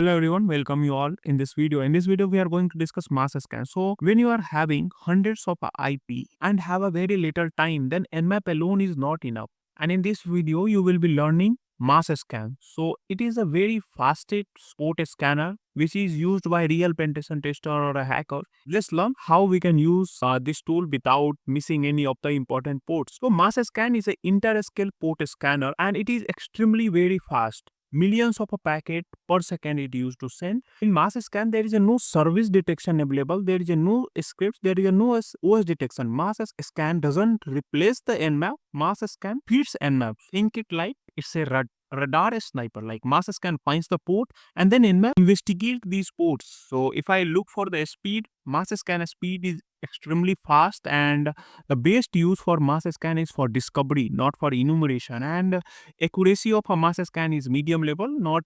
Hello everyone, welcome you all in this video. In this video, we are going to discuss Masscan. So when you are having hundreds of IP and have a very little time, then Nmap alone is not enough. And in this video, you will be learning Masscan. So it is a very fastest sport scanner which is used by real penetration tester or a hacker. Let's learn how we can use this tool without missing any of the important ports. So Masscan is an inter-scale port scanner and it is extremely very fast. Millions of a packet per second it used to send. In Masscan, there is a no service detection available. There is a no scripts. There is a no OS detection. Masscan doesn't replace the Nmap. Masscan feeds Nmap. Think it like it's a radar sniper. Like Masscan finds the port and then Nmap investigate these ports. So if I look for the speed, Masscan speed is extremely fast, and the best use for Masscan is for discovery, not for enumeration. And accuracy of a Masscan is medium level, not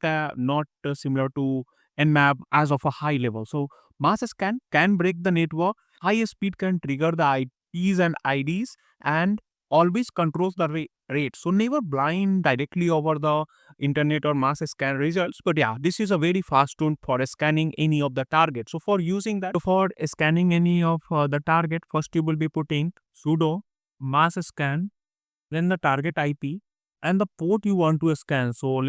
similar to Nmap as of a high level. So Masscan can break the network. High speed can trigger the IPs and IDs and always controls the rate. So never blind directly over the internet or Masscan results. But yeah, this is a very fast tool for scanning any of the target. So for using that, for scanning any of the target, first you will be putting sudo Masscan, then the target IP and the port you want to scan. So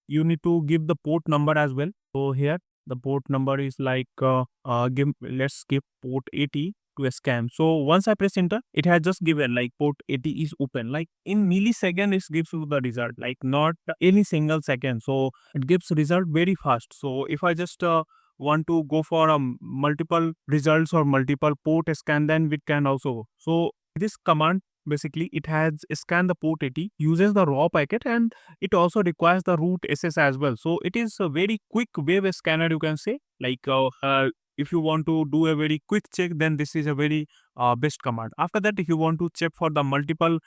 you need to give the port number as well. So here the port number is like let's give port 80 to a scan. So once I press enter, it has just given like port 80 is open. Like in millisecond, it gives you the result, like not any single second. So it gives result very fast. So if I just want to go for multiple results or multiple port scan, then we can also. So this command basically it has scan the port 80, uses the raw packet, and it also requires the root SS as well. So it is a very quick wave scanner, you can say. Like if you want to do a very quick check, then this is a very best command. After that, if you want to check for the multiple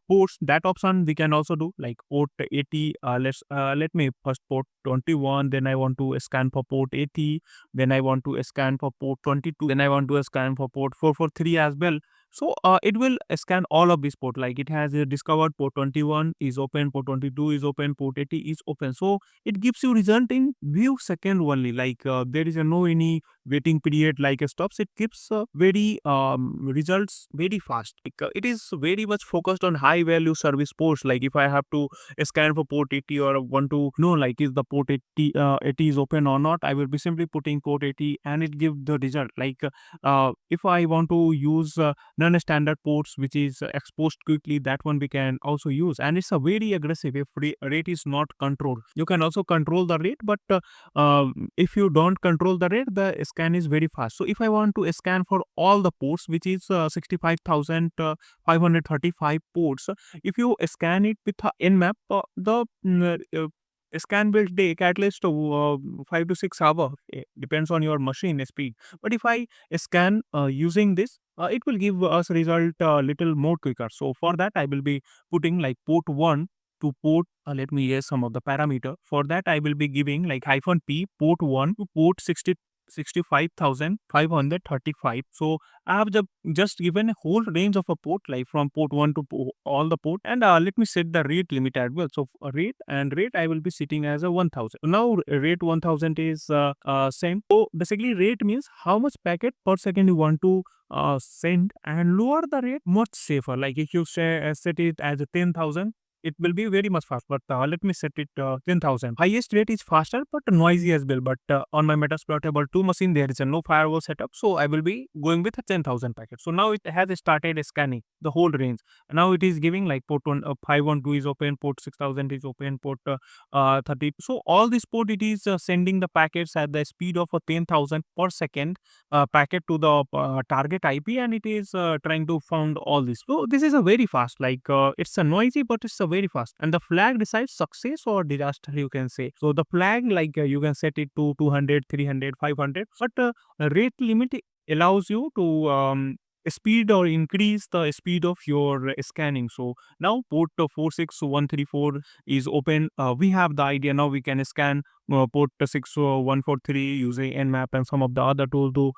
ports, that option we can also do, like port 80. Let me first port 21, then I want to scan for port 80, then I want to scan for port 22, then I want to scan for port 443 as well. So it will scan all of this port. Like it has discovered port 21 is open, port 22 is open, port 80 is open. So it gives you result in few second only. Like there is no any waiting period like stops. It gives very results very fast. Like, it is very much focused on high value service ports. Like if I have to scan for port 80 or want to know like is the port 80 is open or not, I will be simply putting port 80 and it give the result. Like if I want to use non-standard ports which is exposed quickly, that one we can also use, and it's a very aggressive. If rate is not controlled, you can also control the rate, but if you don't control the rate, the scan is very fast. So if I want to scan for all the ports, which is 65,535 ports, if you scan it with Nmap, the scan will take at least 5 to 6 hours. Depends on your machine speed. But if I scan using this, it will give us result little more quicker. So for that, I will be putting like port 1 to port, let me erase some of the parameter. For that, I will be giving like -p port 1 to port 65,535. So I have just given a whole range of a port, like from port 1 to all the port. And let me set the rate limit as well. So rate I will be setting as a 1000. Now rate 1000 is same. So basically rate means how much packet per second you want to send, and lower the rate much safer. Like if you say set it as a 10,000, it will be very much fast. But let me set it 10,000. Highest rate is faster but noisy as well. But on my Metasploitable 2 machine, there is a no firewall setup. So I will be going with a 10,000 packet. So now it has started scanning the whole range. Now it is giving like port 512 is open, port 6000 is open, port 30. So all this port, it is sending the packets at the speed of 10,000 per second packet to the target IP, and it is trying to found all this. So this is a very fast. Like it's a noisy, but it's a very fast. And the flag decides success or disaster, you can say. So the flag, like you can set it to 200, 300, 500, but rate limit allows you to speed or increase the speed of your scanning. So now port 46134 is open. We have the idea now we can scan port 6143 using Nmap and some of the other tools to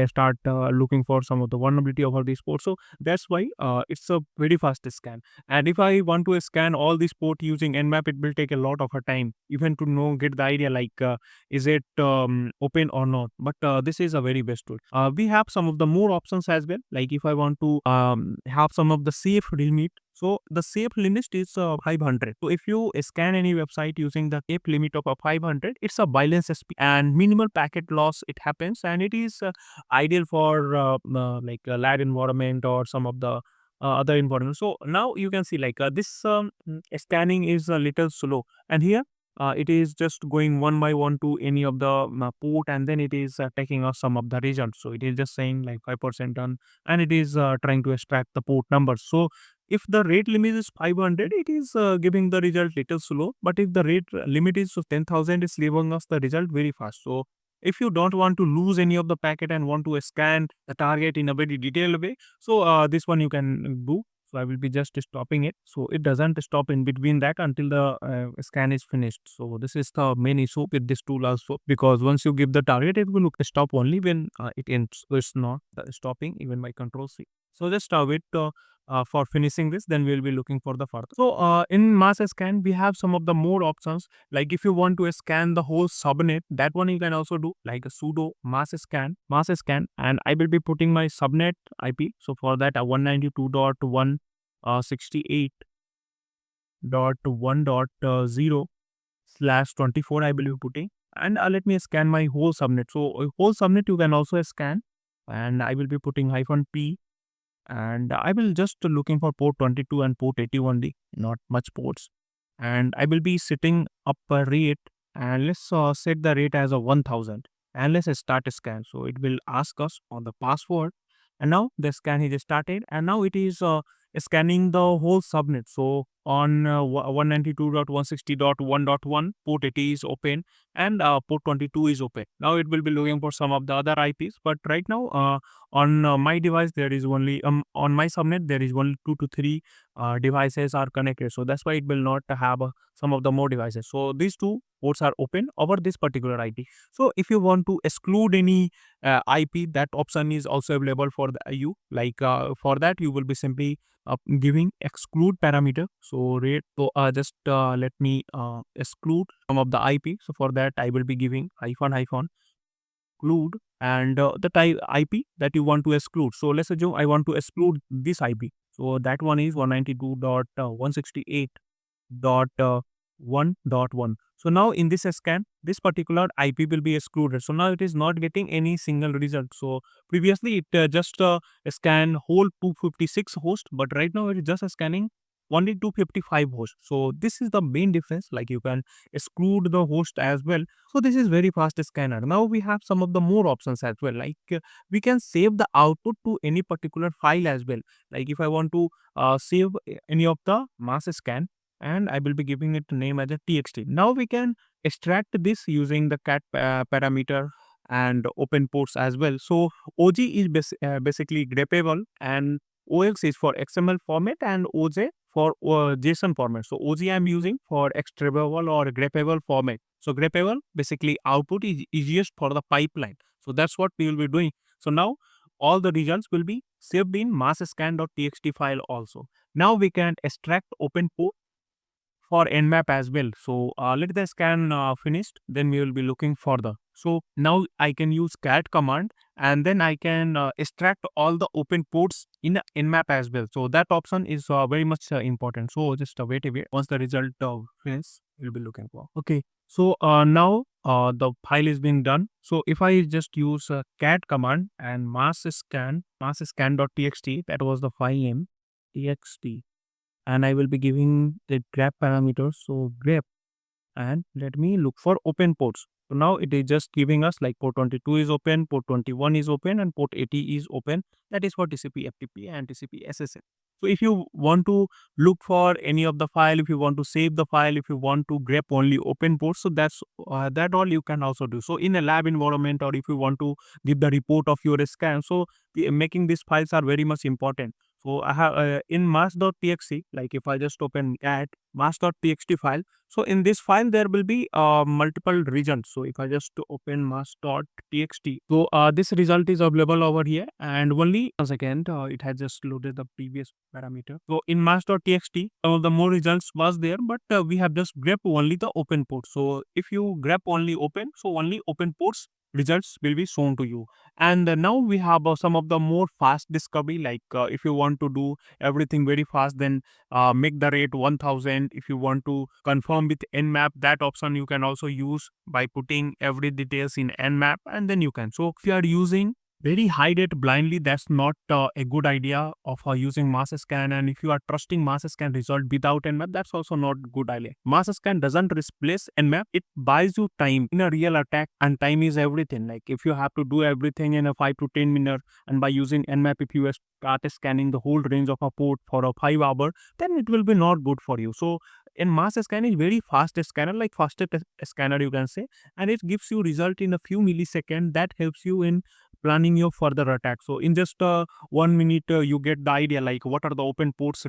start looking for some of the vulnerability over these ports. So that's why it's a very fast scan. And if I want to scan all these port using Nmap, it will take a lot of a time even to know get the idea like is it open or not. But this is a very best tool. We have some of the more options as well. Like if I want to have some of the safe limit. So the safe limit is 500. So if you scan any website using the safe limit of 500, it's a balance speed and minimal packet loss. It happens and it is ideal for like a lab environment or some of the other environment. So now you can see like this scanning is a little slow, and here it is just going one by one to any of the port, and then it is taking us some of the results. So it is just saying like 5% done, and it is trying to extract the port numbers. So if the rate limit is 500, it is giving the result little slow. But if the rate limit is 10,000, it's giving us the result very fast. So if you don't want to lose any of the packet and want to scan the target in a very detailed way, so this one you can do. So I will be just stopping it. So it doesn't stop in between that until the scan is finished. So this is the main issue with this tool also, because once you give the target, it will stop only when it ends. So it's not stopping even by control C. So just wait for finishing this, then we'll be looking for the further. So in mass scan, we have some of the more options. Like if you want to scan the whole subnet, that one you can also do like a sudo mass scan, and I will be putting my subnet IP. So for that, 192.168.1.0/24 I will be putting, and let me scan my whole subnet. So whole subnet you can also scan, and I will be putting -p, and I will just looking for port 22 and port 81D, not much ports. And I will be setting up a rate, and let's set the rate as a 1000, and let's start a scan. So it will ask us on the password, and now the scan is started, and now it is scanning the whole subnet. So on 192.160.1.1 port 80 is open, and port 22 is open. Now it will be looking for some of the other IPs, but right now on my device there is only on my subnet there is only 2 to 3 devices are connected. So that's why it will not have some of the more devices. So these two ports are open over this particular IP. So if you want to exclude any IP, that option is also available for the you. Like for that you will be simply giving exclude parameter. So rate. So just let me exclude some of the IP. So for that I will be giving hyphen exclude, and the type IP that you want to exclude. So let's assume I want to exclude this IP. So that one is 192.168.1.1. So now in this scan, this particular IP will be excluded. So now it is not getting any single result. So previously it just scan whole 256 host, but right now it is just scanning only 255 hosts. So this is the main difference. Like you can exclude the host as well. So this is very fast scanner. Now we have some of the more options as well. Like we can save the output to any particular file as well. Like if I want to save any of the mass scan, and I will be giving it name as a txt. Now we can extract this using the cat parameter and open ports as well. So OG is basically grepable, and OX is for XML format, and OJ for JSON format. So OG I'm using for extractable or grepable format. So grepable basically output is easiest for the pipeline. So that's what we will be doing. So now all the results will be saved in masscan.txt file also. Now we can extract open port for Nmap as well. So let the scan finished, then we will be looking further. So now I can use cat command, and then I can extract all the open ports in the Nmap as well. So that option is very much important. So just wait a bit. Once the result finishes, we'll be looking for. Okay. So now the file is being done. So if I just use cat command and masscan.txt, that was the file name, txt, and I will be giving the grep parameters. So grep, and let me look for open ports. So now it is just giving us like port 22 is open, port 21 is open, and port 80 is open. That is for TCP FTP and TCP SSL. So if you want to look for any of the file, if you want to save the file, if you want to grep only open ports, so that's that all you can also do. So in a lab environment, or if you want to give the report of your scan, so making these files are very much important. So I have in mass.txt, like if I just open at mass.txt file, so in this file there will be multiple regions. So if I just open mass.txt, so this result is available over here, and only once again it has just loaded the previous parameter. So in mass.txt, some of the more results was there, but we have just grabbed only the open port. So if you grab only open, so only open ports results will be shown to you. And now we have some of the more fast discovery, like if you want to do everything very fast, then make the rate 1000. If you want to confirm with Nmap, that option you can also use by putting every details in Nmap, and then you can. So if you are using very high rate blindly, that's not a good idea of using Masscan. And if you are trusting Masscan result without Nmap, that's also not good idea. Masscan doesn't replace Nmap, it buys you time in a real attack, and time is everything. Like if you have to do everything in a 5 to 10 minutes, and by using Nmap, if you start scanning the whole range of a port for a 5 hour, then it will be not good for you. So in Masscan is very fast scanner, like fastest scanner you can say, and it gives you result in a few milliseconds. That helps you in planning your further attack. So in just 1 minute, you get the idea like what are the open ports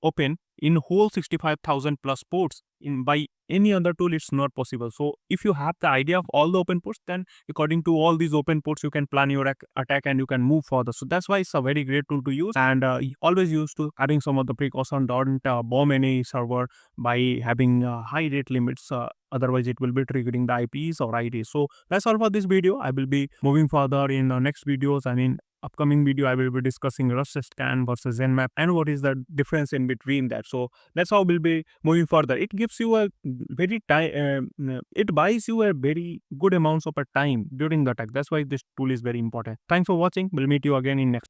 open in whole 65,000 plus ports. In by any other tool, it's not possible. So if you have the idea of all the open ports, then according to all these open ports, you can plan your attack and you can move further. So that's why it's a very great tool to use, and always use to having some of the precaution. Don't bomb any server by having high rate limits. Otherwise, it will be triggering the IPs or IDs. So that's all for this video. I will be moving further in next videos, and in upcoming video I will be discussing Rust scan versus Nmap and what is the difference in between that. So that's how we'll be moving further. It gives you a very time, it buys you a very good amounts of a time during the attack. That's why this tool is very important. Thanks for watching. We'll meet you again in next